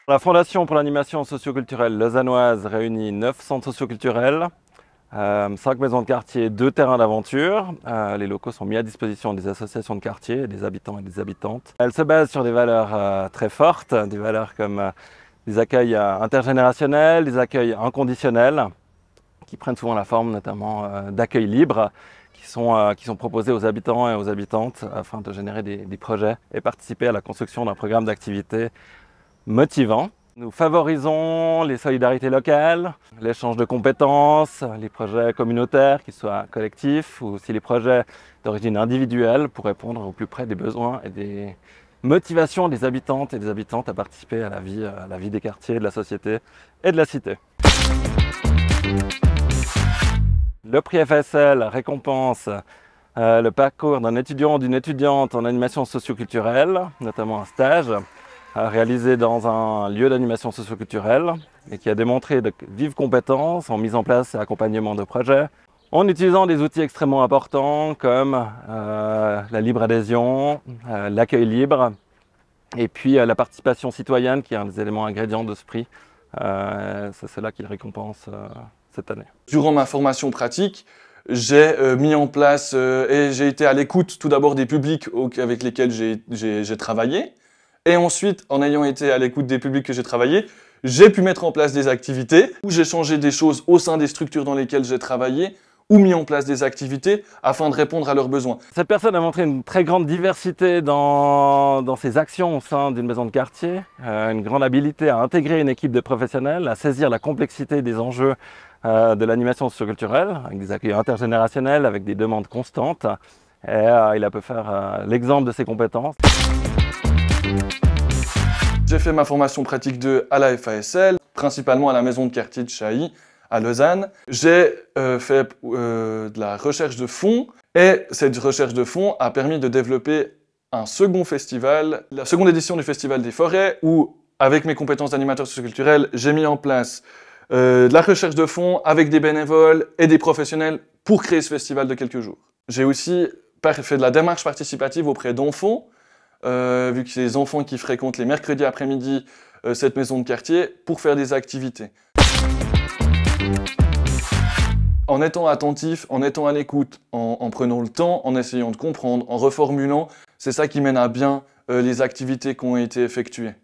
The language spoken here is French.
La Fondation pour l'animation socioculturelle lausannoise réunit 9 centres socioculturels, 5 maisons de quartier, 2 terrains d'aventure. Les locaux sont mis à disposition des associations de quartier, des habitants et des habitantes. Elle se base sur des valeurs très fortes, des valeurs comme des accueils intergénérationnels, des accueils inconditionnels, qui prennent souvent la forme notamment d'accueils libres, qui sont proposés aux habitants et aux habitantes afin de générer des projets et participer à la construction d'un programme d'activité motivant. Nous favorisons les solidarités locales, l'échange de compétences, les projets communautaires, qu'ils soient collectifs ou aussi les projets d'origine individuelle pour répondre au plus près des besoins et des motivations des habitantes et des habitants à participer à la vie des quartiers, de la société et de la cité. Le prix FSL récompense le parcours d'un étudiant ou d'une étudiante en animation socioculturelle, notamment un stage réalisé dans un lieu d'animation socioculturelle et qui a démontré de vives compétences en mise en place et accompagnement de projets, en utilisant des outils extrêmement importants comme la libre adhésion, l'accueil libre et puis la participation citoyenne qui est un des éléments ingrédients de ce prix. C'est cela qu'il récompense cette année. Durant ma formation pratique, j'ai mis en place et j'ai été à l'écoute tout d'abord des publics avec lesquels j'ai travaillé. Et ensuite, en ayant été à l'écoute des publics que j'ai travaillé, j'ai pu mettre en place des activités où j'ai changé des choses au sein des structures dans lesquelles j'ai travaillé ou mis en place des activités afin de répondre à leurs besoins. Cette personne a montré une très grande diversité dans ses actions au sein d'une maison de quartier, une grande habilité à intégrer une équipe de professionnels, à saisir la complexité des enjeux de l'animation socioculturelle, avec des accueils intergénérationnels, avec des demandes constantes. Et il a pu faire l'exemple de ses compétences. J'ai fait ma formation pratique 2 à la FASL, principalement à la maison de quartier de Chailly, à Lausanne. J'ai fait de la recherche de fonds et cette recherche de fonds a permis de développer un second festival, la seconde édition du Festival des Forêts, où, avec mes compétences d'animateur socioculturel, j'ai mis en place de la recherche de fonds avec des bénévoles et des professionnels pour créer ce festival de quelques jours. J'ai aussi fait de la démarche participative auprès d'enfants, vu que c'est les enfants qui fréquentent les mercredis après-midi cette maison de quartier pour faire des activités. En étant attentif, en étant à l'écoute, en prenant le temps, en essayant de comprendre, en reformulant, c'est ça qui mène à bien les activités qui ont été effectuées.